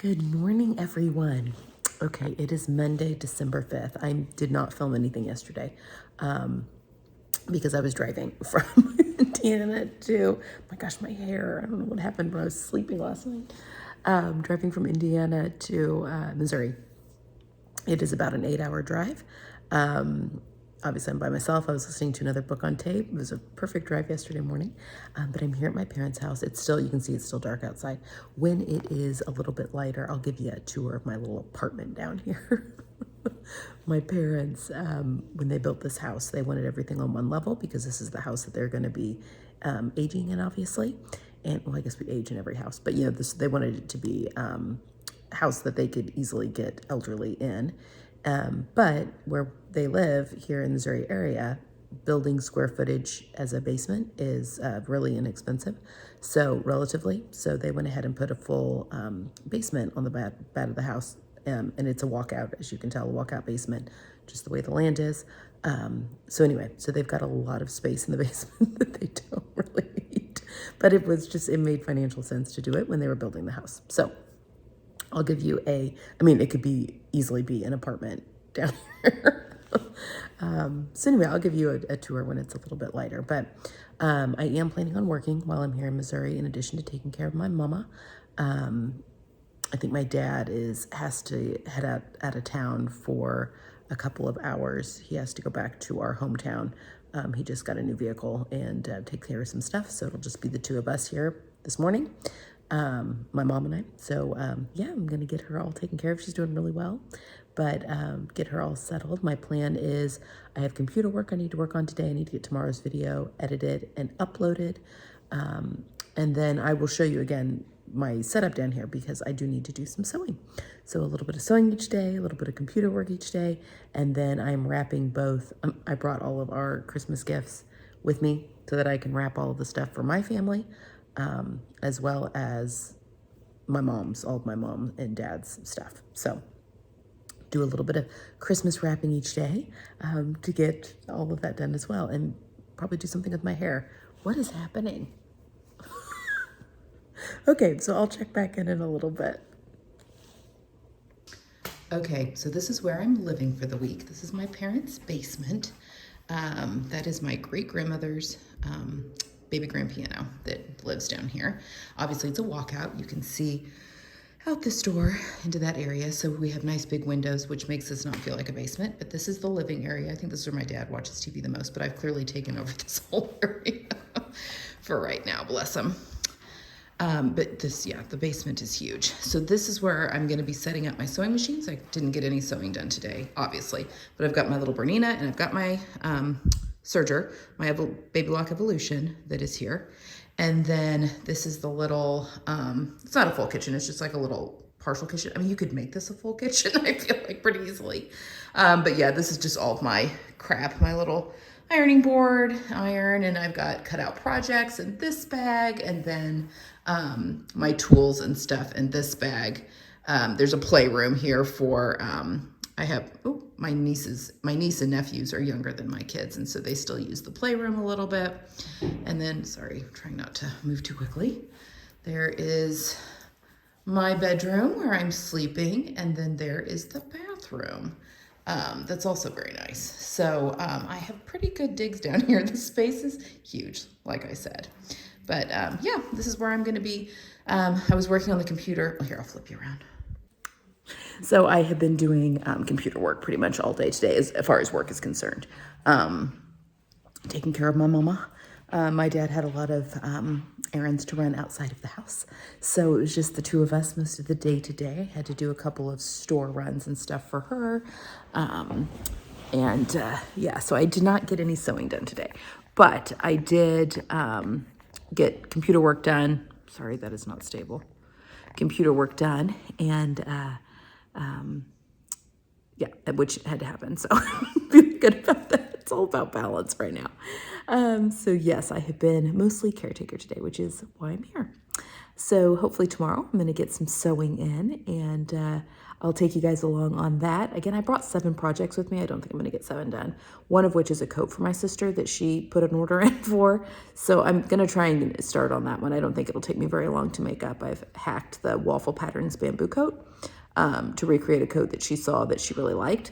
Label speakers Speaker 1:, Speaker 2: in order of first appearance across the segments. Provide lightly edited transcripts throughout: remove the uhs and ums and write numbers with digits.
Speaker 1: Good morning, everyone. Okay, it is Monday, December 5th. I did not film anything yesterday because I was driving from Indiana to, my gosh, my hair. I don't know what happened when I was sleeping last night. Driving from Indiana to Missouri. It is about an 8-hour drive. Obviously, I'm by myself. I was listening to another book on tape. It was a perfect drive yesterday morning. But I'm here at my parents' house. It's still, you can see it's still dark outside. When it is a little bit lighter, I'll give you a tour of my little apartment down here. My parents, when they built this house, they wanted everything on one level because this is the house that they're going to be aging in, obviously. And, well, I guess we age in every house. But, you know, they wanted it to be a house that they could easily get elderly in. But where they live here in the Missouri area, building square footage as a basement is really inexpensive. So relatively, so they went ahead and put a full basement on the back of the house. And it's a walkout, as you can tell, a walkout basement, just the way the land is. So anyway, so they've got a lot of space in the basement that they don't really need. But it made financial sense to do it when they were building the house. So I'll give you it could easily be an apartment down here. So anyway, I'll give you a tour when it's a little bit lighter. But I am planning on working while I'm here in Missouri, in addition to taking care of my mama. I think my dad has to head out of town for a couple of hours. He has to go back to our hometown. He just got a new vehicle and take care of some stuff. So it'll just be the two of us here this morning. My mom and I. So yeah, I'm gonna get her all taken care of. She's doing really well, but get her all settled. My plan is I have computer work I need to work on today. I need to get tomorrow's video edited and uploaded, and then I will show you again my setup down here because I do need to do some sewing. So a little bit of sewing each day, a little bit of computer work each day, and then I'm wrapping both. I brought all of our Christmas gifts with me so that I can wrap all of the stuff for my family. As well as all of my mom and dad's stuff. So do a little bit of Christmas wrapping each day to get all of that done as well, and probably do something with my hair. What is happening? Okay, so I'll check back in a little bit. Okay, so this is where I'm living for the week. This is my parents' basement. That is my great-grandmother's baby grand piano that lives down here. Obviously it's a walkout. You can see out this door into that area. So we have nice big windows, which makes this not feel like a basement, but this is the living area. I think this is where my dad watches TV the most, but I've clearly taken over this whole area for right now, bless him. But the basement is huge. So this is where I'm going to be setting up my sewing machines. I didn't get any sewing done today, obviously, but I've got my little Bernina and I've got my, serger, my Baby Lock Evolution that is here. And then this is the little, it's not a full kitchen. It's just like a little partial kitchen. I mean, you could make this a full kitchen, I feel like, pretty easily. But yeah, this is just all of my crap, my little ironing board, and I've got cutout projects in this bag, and then my tools and stuff in this bag. There's a playroom here for, I have, my niece and nephews are younger than my kids, and so they still use the playroom a little bit. And then, sorry, trying not to move too quickly. There is my bedroom where I'm sleeping, and then there is the bathroom. That's also very nice. So I have pretty good digs down here. The space is huge, like I said. But yeah, this is where I'm going to be. I was working on the computer. Oh, here, I'll flip you around. So I have been doing computer work pretty much all day today as far as work is concerned. Taking care of my mama. My dad had a lot of errands to run outside of the house. So it was just the two of us most of the day today. I had to do a couple of store runs and stuff for her. Yeah, so I did not get any sewing done today. But I did get computer work done. Sorry, that is not stable. Computer work done, and yeah, which had to happen. So I'm feeling good about that. It's all about balance right now. So yes, I have been mostly caretaker today, which is why I'm here. So hopefully tomorrow I'm going to get some sewing in, and I'll take you guys along on that. Again, I brought 7 projects with me. I don't think I'm going to get 7 done. One of which is a coat for my sister that she put an order in for. So I'm going to try and start on that one. I don't think it'll take me very long to make up. I've hacked the Waffle Patterns bamboo coat to recreate a coat that she saw that she really liked.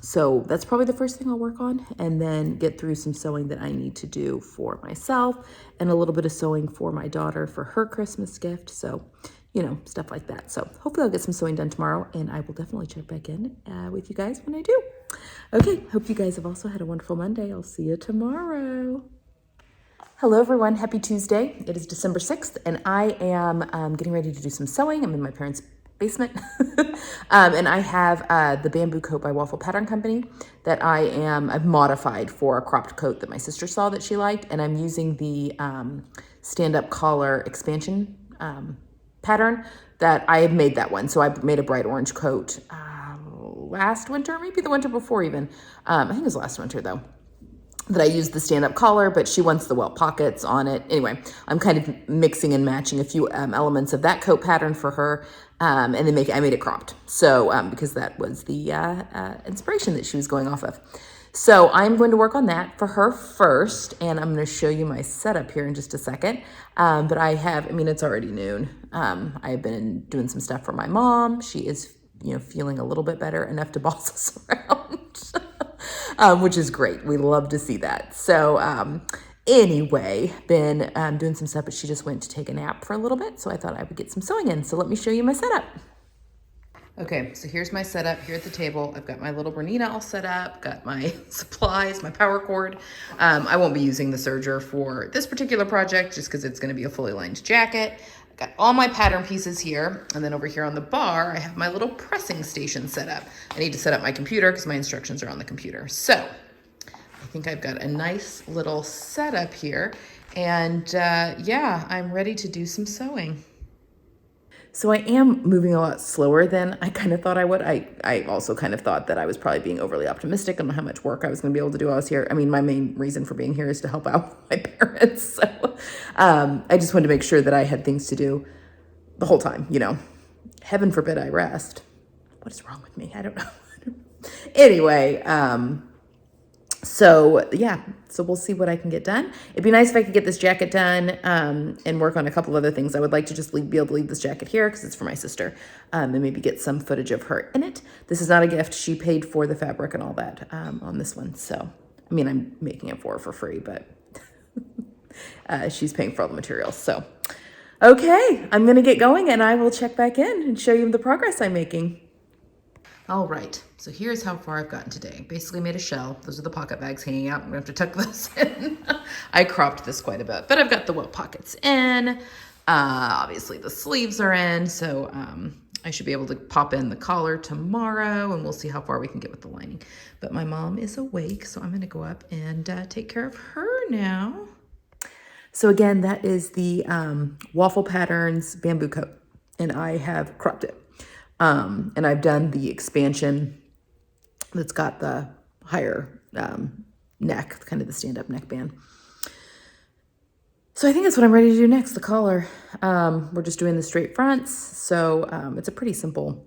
Speaker 1: So that's probably the first thing I'll work on, and then get through some sewing that I need to do for myself and a little bit of sewing for my daughter for her Christmas gift. So, you know, stuff like that. So hopefully I'll get some sewing done tomorrow, and I will definitely check back in with you guys when I do. Okay, hope you guys have also had a wonderful Monday. I'll see you tomorrow. Hello everyone, happy Tuesday. It is December 6th, and I am getting ready to do some sewing. I'm in my parents' basement. And I have the bamboo coat by Waffle Pattern Company that I've modified for a cropped coat that my sister saw that she liked, and I'm using the stand-up collar expansion pattern that I had made that one. So I made a bright orange coat last winter, maybe the winter before even. I think it was last winter though, that I used the stand-up collar, but she wants the welt pockets on it. Anyway, I'm kind of mixing and matching a few elements of that coat pattern for her, and then I made it cropped. So, because that was the inspiration that she was going off of. So I'm going to work on that for her first, and I'm going to show you my setup here in just a second. But it's already noon. I have been doing some stuff for my mom. She is, feeling a little bit better, enough to boss us around. Which is great. We love to see that. So anyway, been doing some stuff, but she just went to take a nap for a little bit. So I thought I would get some sewing in. So let me show you my setup. Okay, so here's my setup here at the table. I've got my little Bernina all set up, got my supplies, my power cord. I won't be using the serger for this particular project just because it's going to be a fully lined jacket. Got all my pattern pieces here, and then over here on the bar, I have my little pressing station set up. I need to set up my computer because my instructions are on the computer. So I think I've got a nice little setup here, and yeah, I'm ready to do some sewing. So I am moving a lot slower than I kind of thought I would. I also kind of thought that I was probably being overly optimistic on how much work I was going to be able to do while I was here. I mean, my main reason for being here is to help out my parents. So I just wanted to make sure that I had things to do the whole time, Heaven forbid I rest. What is wrong with me? I don't know. Anyway, so yeah, so we'll see what I can get done. It'd be nice if I could get this jacket done and work on a couple other things. I would like to just be able to leave this jacket here because it's for my sister, and maybe get some footage of her in it. This is not a gift. She paid for the fabric and all that on this one. So, I mean, I'm making it for her for free, but she's paying for all the materials. So, okay, I'm going to get going, and I will check back in and show you the progress I'm making. All right, so here's how far I've gotten today. Basically made a shell. Those are the pocket bags hanging out. I'm gonna have to tuck those in. I cropped this quite a bit, but I've got the welt pockets in. Obviously the sleeves are in, so I should be able to pop in the collar tomorrow, and we'll see how far we can get with the lining. But my mom is awake, so I'm gonna go up and take care of her now. So again, that is the Waffle Patterns bamboo coat, and I have cropped it. And I've done the expansion that's got the higher neck, kind of the stand-up neckband. So I think that's what I'm ready to do next, the collar. We're just doing the straight fronts, so it's a pretty simple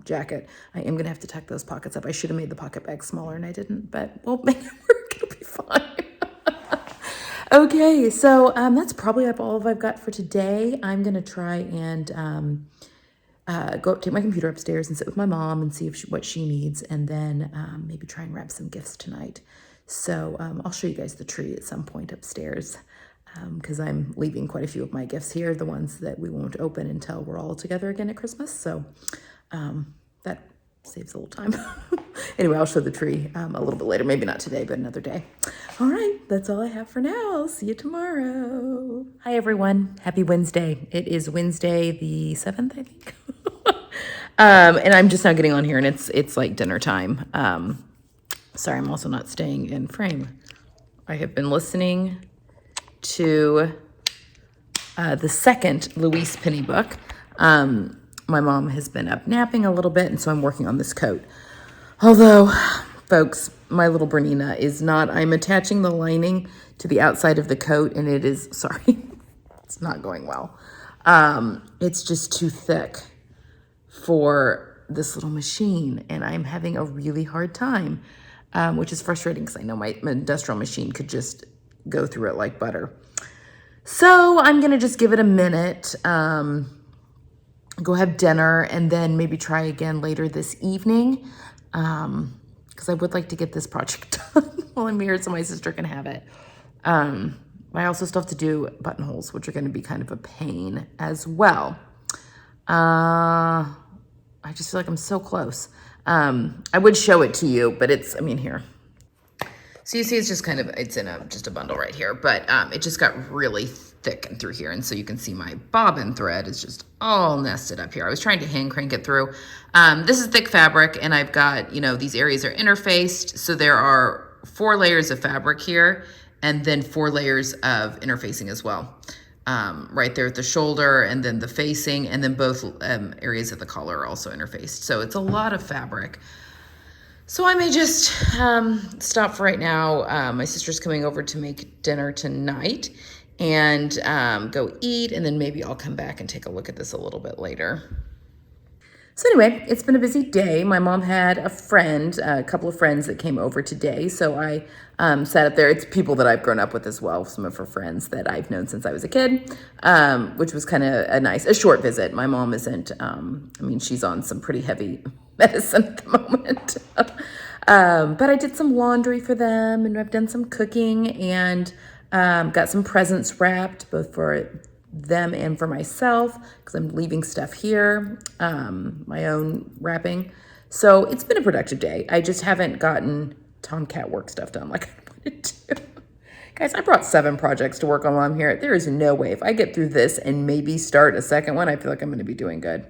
Speaker 1: jacket. I am going to have to tuck those pockets up. I should have made the pocket bag smaller, and I didn't, but we'll make it work. It'll be fine. Okay, so that's probably all I've got for today. I'm going to try and go take my computer upstairs and sit with my mom and see what she needs, and then maybe try and wrap some gifts tonight. So I'll show you guys the tree at some point upstairs because I'm leaving quite a few of my gifts here, the ones that we won't open until we're all together again at Christmas. So that saves a little time. Anyway, I'll show the tree a little bit later, maybe not today, but another day. All right, that's all I have for now. I'll see you tomorrow. Hi, everyone. Happy Wednesday. It is Wednesday the 7th, I think. And I'm just now getting on here, and it's like dinner time. Sorry, I'm also not staying in frame. I have been listening to the second Louise Penny book. My mom has been up napping a little bit, and so I'm working on this coat. Although, folks, my little Bernina is not. I'm attaching the lining to the outside of the coat, and it is, sorry, it's not going well. It's just too thick for this little machine, and I'm having a really hard time, which is frustrating because I know my industrial machine could just go through it like butter. So I'm gonna just give it a minute, go have dinner, and then maybe try again later this evening, because I would like to get this project done while I'm here so my sister can have it. I also still have to do buttonholes, which are going to be kind of a pain as well. I just feel like I'm so close. I would show it to you, but it's, I mean, here. So you see it's just kind of, it's in just a bundle right here, but it just got really thick and through here. And so you can see my bobbin thread is just all nested up here. I was trying to hand crank it through. This is thick fabric, and I've got, you know, these areas are interfaced. So there are 4 layers of fabric here, and then 4 layers of interfacing as well. Right there at the shoulder, and then the facing, and then both areas of the collar are also interfaced. So it's a lot of fabric. So I may just stop for right now. My sister's coming over to make dinner tonight, and go eat, and then maybe I'll come back and take a look at this a little bit later. So anyway, it's been a busy day. My mom had a couple of friends that came over today. So I sat up there. It's people that I've grown up with as well. Some of her friends that I've known since I was a kid, which was kind of a short visit. My mom isn't, I mean, she's on some pretty heavy medicine at the moment. But I did some laundry for them, and I've done some cooking, and got some presents wrapped, both for them and for myself, because I'm leaving stuff here, my own wrapping. So it's been a productive day. I just haven't gotten Tomcat work stuff done like I wanted to. Guys, I brought 7 projects to work on while I'm here. There is no way. If I get through this and maybe start a second one, I feel like I'm going to be doing good.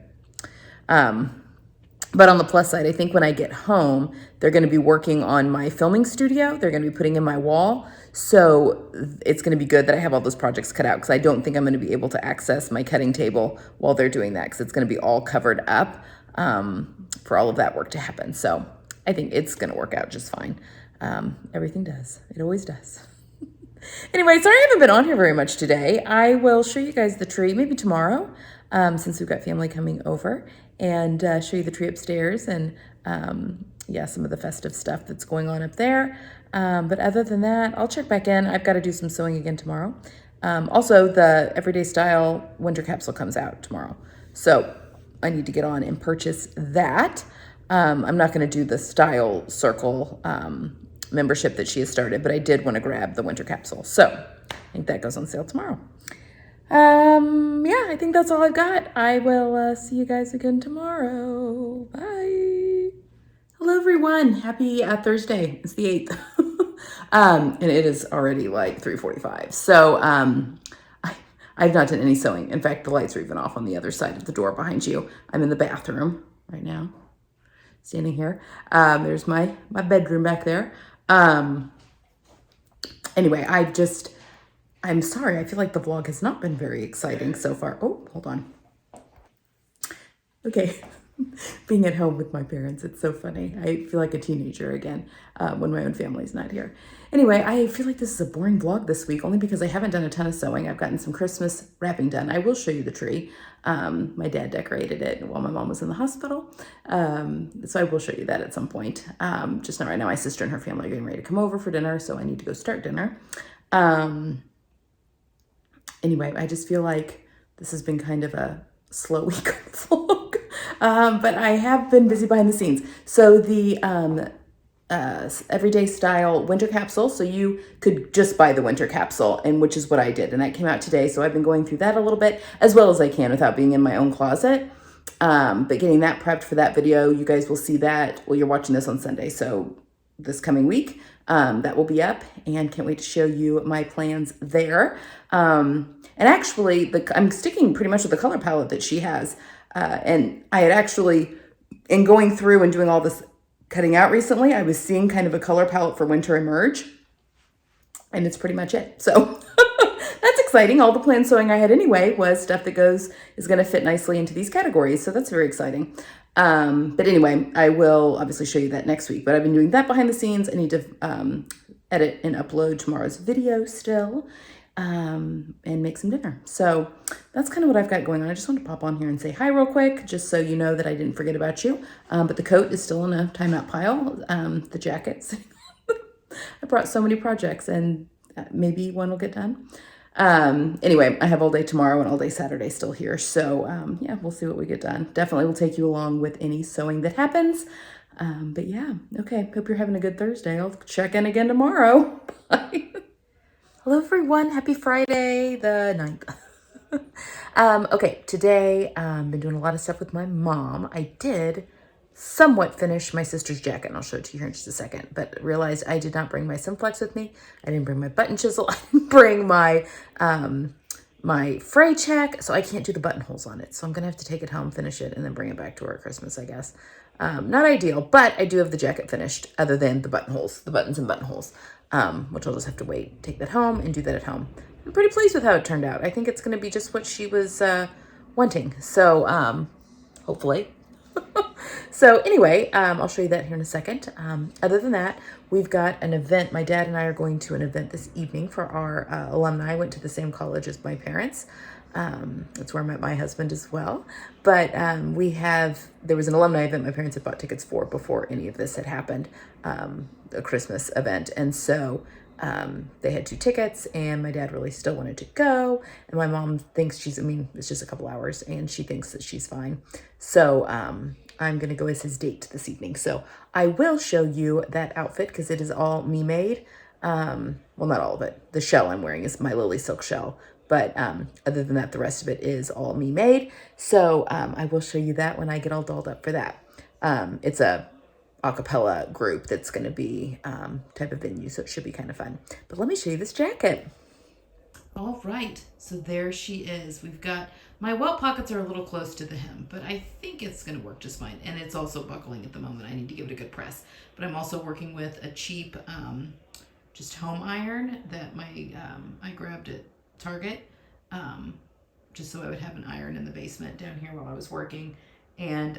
Speaker 1: But on the plus side, I think when I get home, they're going to be working on my filming studio. They're going to be putting in my wall. So it's going to be good that I have all those projects cut out, because I don't think I'm going to be able to access my cutting table while they're doing that, because it's going to be all covered up for all of that work to happen. So I think it's going to work out just fine. Everything does. It always does. Anyway, sorry I haven't been on here very much today. I will show you guys the tree maybe tomorrow, since we've got family coming over, and show you the tree upstairs, and yeah, some of the festive stuff that's going on up there. But other than that, I'll check back in. I've got to do some sewing again tomorrow. Also, the Everyday Style winter capsule comes out tomorrow, so I need to get on and purchase that. I'm not going to do the Style Circle membership that she has started, but I did want to grab the winter capsule. So I think that goes on sale tomorrow. Yeah, I think that's all I've got. I will see you guys again tomorrow. Bye. Hello, everyone. Happy Thursday. It's the 8th. And it is already like 3:45. So I've not done any sewing. In fact, the lights are even off on the other side of the door behind you. I'm in the bathroom right now, standing here. There's my bedroom back there. Anyway, I'm sorry. I feel like the vlog has not been very exciting so far. Oh, hold on. Okay. Being at home with my parents, it's so funny. I feel like a teenager again when my own family's not here. Anyway, I feel like this is a boring vlog this week, only because I haven't done a ton of sewing. I've gotten some Christmas wrapping done. I will show you the tree. My dad decorated it while my mom was in the hospital. So I will show you that at some point. Just not right now. My sister and her family are getting ready to come over for dinner, so I need to go start dinner. Anyway, I just feel like this has been kind of a slow week on the vlog. But I have been busy behind the scenes. So the Everyday Style winter capsule, so you could just buy the winter capsule, and which is what I did, and that came out today. So I've been going through that a little bit as well as I can without being in my own closet. But getting that prepped for that video, you guys will see that. Well, you're watching this on Sunday, so this coming week, that will be up, and can't wait to show you my plans there. And actually, I'm sticking pretty much with the color palette that she has. And I had actually, in going through and doing all this cutting out recently, I was seeing kind of a color palette for Winter Emerge, and it's pretty much it. So that's exciting. All the planned sewing I had anyway was stuff that is going to fit nicely into these categories. So that's very exciting. But anyway, I will obviously show you that next week, but I've been doing that behind the scenes. I need to edit and upload tomorrow's video still. and make some dinner. So that's kind of what I've got going on. I just want to pop on here and say hi real quick, just so you know that I didn't forget about you. But the coat is still in a timeout pile. The jackets. I brought so many projects, and maybe one will get done. Anyway, I have all day tomorrow and all day Saturday still here. So yeah, we'll see what we get done. Definitely will take you along with any sewing that happens. But yeah, okay. Hope you're having a good Thursday. I'll check in again tomorrow. Bye. Hello everyone, happy Friday the 9th. Okay, today been doing a lot of stuff with my mom. I did somewhat finish my sister's jacket, and I'll show it to you here in just a second, but realized I did not bring my Simplex with me. I didn't bring my button chisel. I didn't bring my my fray check, so I can't do the buttonholes on it. So I'm gonna have to take it home, finish it, and then bring it back to her at Christmas, I guess. Not ideal, but I do have the jacket finished other than the buttonholes, the buttons and buttonholes, which I'll just have to wait, take that home and do that at home. I'm pretty pleased with how it turned out. I think it's going to be just what she was wanting. So hopefully. So anyway, I'll show you that here in a second. Other than that, we've got an event. My dad and I are going to an event this evening for our alumni. I went to the same college as my parents. That's where I met my husband as well. But there was an alumni event my parents had bought tickets for before any of this had happened, a Christmas event. And so they had 2 tickets, and my dad really still wanted to go. And my mom thinks it's just a couple hours, and she thinks that she's fine. So I'm going to go as his date this evening. So I will show you that outfit because it is all me made. Well, not all of it. The shell I'm wearing is my Lily Silk shell. But other than that, the rest of it is all me made. So I will show you that when I get all dolled up for that. It's a acapella group that's going to be type of venue, so it should be kind of fun. But let me show you this jacket. All right, so there she is. We've got, my welt pockets are a little close to the hem, but I think it's going to work just fine. And it's also buckling at the moment. I need to give it a good press. But I'm also working with a cheap just home iron that I grabbed at Target, just so I would have an iron in the basement down here while I was working, and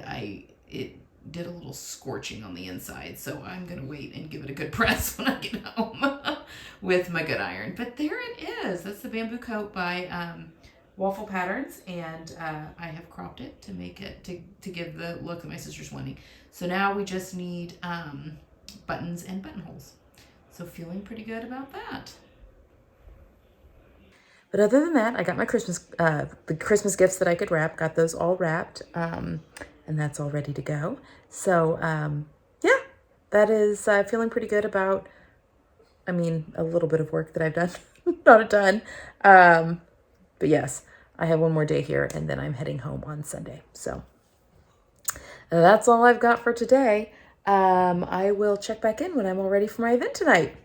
Speaker 1: it did a little scorching on the inside, so I'm gonna wait and give it a good press when I get home with my good iron. But there it is. That's the bamboo coat by Waffle Patterns, and I have cropped it to make it to give the look that my sister's wanting. So now we just need buttons and buttonholes. So feeling pretty good about that. But other than that, I got my the Christmas gifts that I could wrap, got those all wrapped, and that's all ready to go. So, yeah, that is feeling pretty good about, a little bit of work that I've done, not a ton. But yes, I have one more day here, and then I'm heading home on Sunday. So that's all I've got for today. I will check back in when I'm all ready for my event tonight.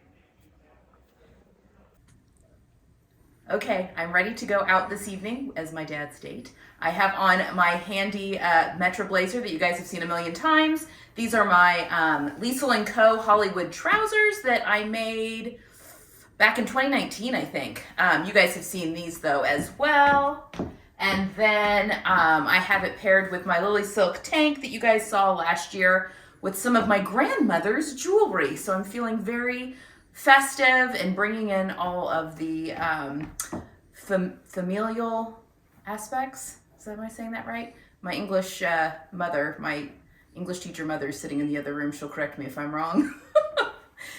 Speaker 1: Okay, I'm ready to go out this evening as my dad's date. I have on my handy Metro blazer that you guys have seen a million times. These are my Liesl & Co. Hollywood trousers that I made back in 2019, I think. You guys have seen these though as well. And then I have it paired with my Lily Silk tank that you guys saw last year with some of my grandmother's jewelry. So I'm feeling very festive and bringing in all of the familial aspects. Am I saying that right? My English my English teacher mother is sitting in the other room. She'll correct me if I'm wrong.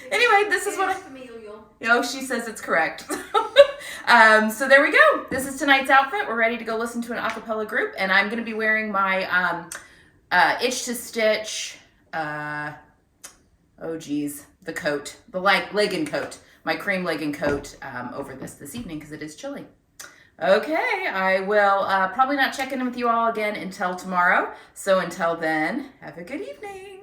Speaker 1: Anyway, this is what familial. No, she says it's correct. So there we go. This is tonight's outfit. We're ready to go listen to an a cappella group, and I'm going to be wearing my Itch to Stitch. The coat, the legging coat, my cream legging coat over this evening because it is chilly. Okay, I will probably not check in with you all again until tomorrow. So until then, have a good evening.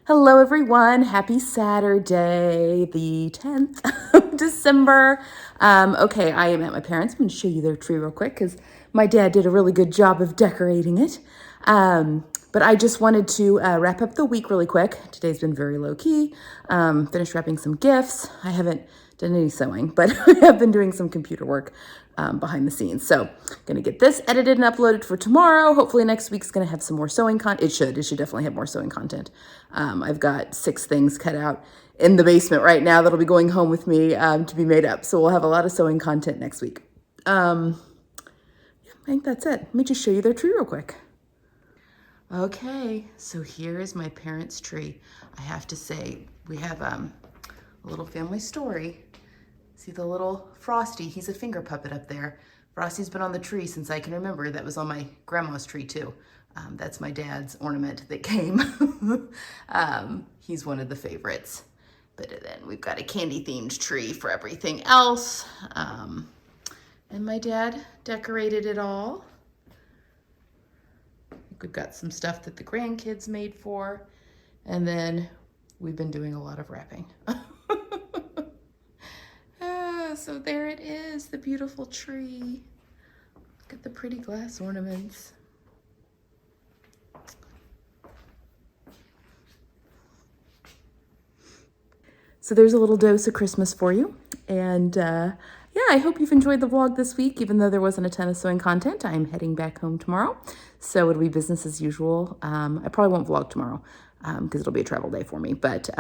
Speaker 1: Hello, everyone. Happy Saturday, the 10th of December. Okay, I am at my parents'. I'm going to show you their tree real quick because my dad did a really good job of decorating it. But I just wanted to wrap up the week really quick. Today's been very low key. Finished wrapping some gifts. I haven't done any sewing, but I have been doing some computer work behind the scenes. So gonna get this edited and uploaded for tomorrow. Hopefully next week's gonna have some more sewing content. It should definitely have more sewing content. I've got 6 things cut out in the basement right now that'll be going home with me to be made up. So we'll have a lot of sewing content next week. Yeah, I think that's it. Let me just show you their tree real quick. Okay, so here is my parents' tree. I have to say, we have a little family story. See the little Frosty, he's a finger puppet up there. Frosty's been on the tree since I can remember. That was on my grandma's tree too. That's my dad's ornament that came. He's one of the favorites. But then we've got a candy themed tree for everything else. And my dad decorated it all. We've got some stuff that the grandkids made for. And then we've been doing a lot of wrapping. So there it is, the beautiful tree. Look at the pretty glass ornaments. So there's a little dose of Christmas for you. And yeah, I hope you've enjoyed the vlog this week, even though there wasn't a ton of sewing content. I'm heading back home tomorrow, so it'll be business as usual. I probably won't vlog tomorrow because it'll be a travel day for me, but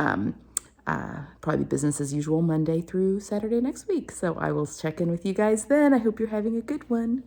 Speaker 1: probably business as usual Monday through Saturday next week. So I will check in with you guys then. I hope you're having a good one.